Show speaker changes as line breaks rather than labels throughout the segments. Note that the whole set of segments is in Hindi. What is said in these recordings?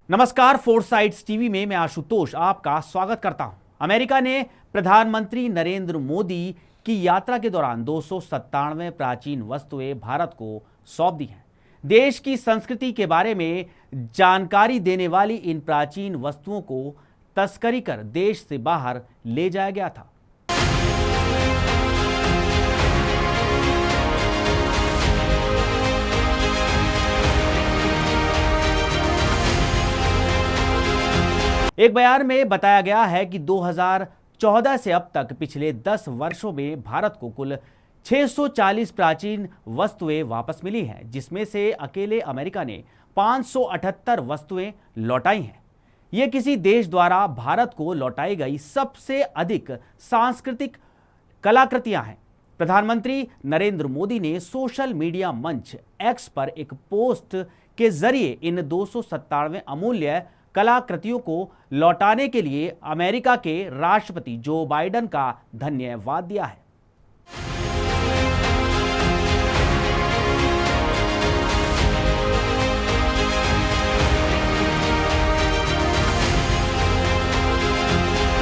नमस्कार, फोरसाइट्स टीवी में मैं आशुतोष आपका स्वागत करता हूं। अमेरिका ने प्रधानमंत्री नरेंद्र मोदी की यात्रा के दौरान 297 प्राचीन वस्तुएं भारत को सौंप दी हैं। देश की संस्कृति के बारे में जानकारी देने वाली इन प्राचीन वस्तुओं को तस्करी कर देश से बाहर ले जाया गया था। एक बयान में बताया गया है कि 2014 से अब तक पिछले 10 वर्षों में भारत को कुल 640 प्राचीन वस्तुएं वापस मिली हैं, जिसमें से अकेले अमेरिका ने 578 वस्तुएं लौटाई हैं। ये किसी देश द्वारा भारत को लौटाई गई सबसे अधिक सांस्कृतिक कलाकृतियां हैं। प्रधानमंत्री नरेंद्र मोदी ने सोशल मीडिया मंच एक्स पर एक पोस्ट के जरिए इन 297 अमूल्य कलाकृतियों को लौटाने के लिए अमेरिका के राष्ट्रपति जो बाइडेन का धन्यवाद दिया है।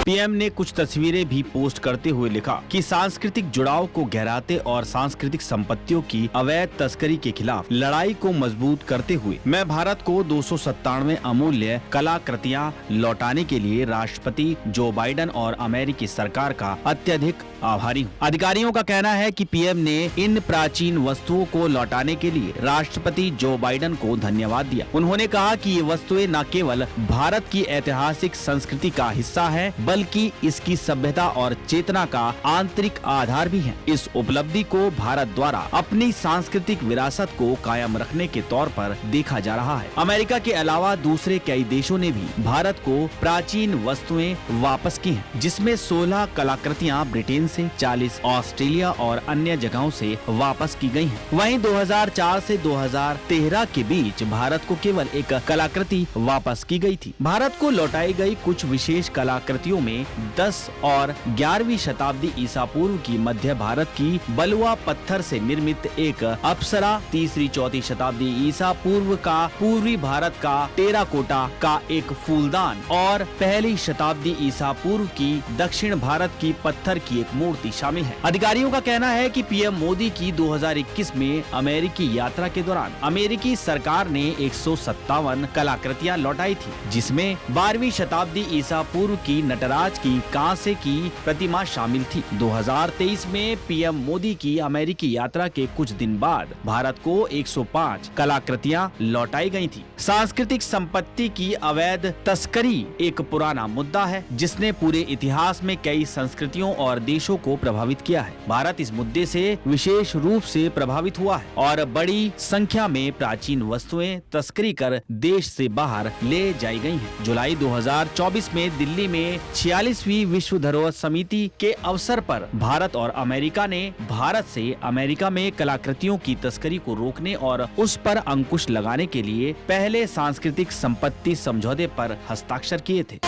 पीएम ने कुछ तस्वीरें भी पोस्ट करते हुए लिखा कि सांस्कृतिक जुड़ाव को गहराते और सांस्कृतिक संपत्तियों की अवैध तस्करी के खिलाफ लड़ाई को मजबूत करते हुए मैं भारत को 297 अमूल्य कलाकृतियां लौटाने के लिए राष्ट्रपति जो बाइडेन और अमेरिकी सरकार का अत्यधिक आभारी हूँ। अधिकारियों का कहना है कि पीएम ने इन प्राचीन वस्तुओं को लौटाने के लिए राष्ट्रपति जो बाइडेन को धन्यवाद दिया। उन्होंने कहा कि ये वस्तुएं न केवल भारत की ऐतिहासिक संस्कृति का हिस्सा है, बल्कि इसकी सभ्यता और चेतना का आंतरिक आधार भी है। इस उपलब्धि को भारत द्वारा अपनी सांस्कृतिक विरासत को कायम रखने के तौर पर देखा जा रहा है। अमेरिका के अलावा दूसरे कई देशों ने भी भारत को प्राचीन वस्तुएं वापस की हैं, जिसमें 16 कलाकृतियां ब्रिटेन से, 40 ऑस्ट्रेलिया और अन्य जगहों से वापस की गई हैं। वहीं 2004 से 2013 के बीच भारत को केवल एक कलाकृति वापस की गई थी। भारत को लौटाई गई कुछ विशेष कलाकृतियों में 10 और 11वीं शताब्दी ईसा पूर्व की मध्य भारत की बलुआ पत्थर से निर्मित एक अप्सरा, 3री 4वीं शताब्दी ईसा पूर्व का पूर्वी भारत का टेराकोटा का एक फूलदान और 1ली शताब्दी ईसा पूर्व की दक्षिण भारत की पत्थर की एक मूर्ति शामिल है। अधिकारियों का कहना है कि पीएम मोदी की 2021 में अमेरिकी यात्रा के दौरान अमेरिकी सरकार ने 157 कलाकृतियां लौटाई थी, जिसमें 12वीं शताब्दी ईसा पूर्व की नटराज की कांसे की प्रतिमा शामिल थी। 2023 में पीएम मोदी की अमेरिकी यात्रा के कुछ दिन बाद भारत को 105 कलाकृतियां लौटाई गई थी। सांस्कृतिक संपत्ति की अवैध तस्करी एक पुराना मुद्दा है, जिसने पूरे इतिहास में कई संस्कृतियों और देशों को प्रभावित किया है। भारत इस मुद्दे से विशेष रूप से प्रभावित हुआ है और बड़ी संख्या में प्राचीन वस्तुएं तस्करी कर देश से बाहर ले जाई गई हैं। जुलाई 2024 में दिल्ली में 46वीं विश्व धरोहर समिति के अवसर पर भारत और अमेरिका ने भारत से अमेरिका में कलाकृतियों की तस्करी को रोकने और उस पर अंकुश लगाने के लिए पहले सांस्कृतिक संपत्ति समझौते पर हस्ताक्षर किए थे।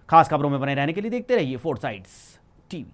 खास खबरों में बने रहने के लिए देखते रहिए फोरसाइट्स टीवी।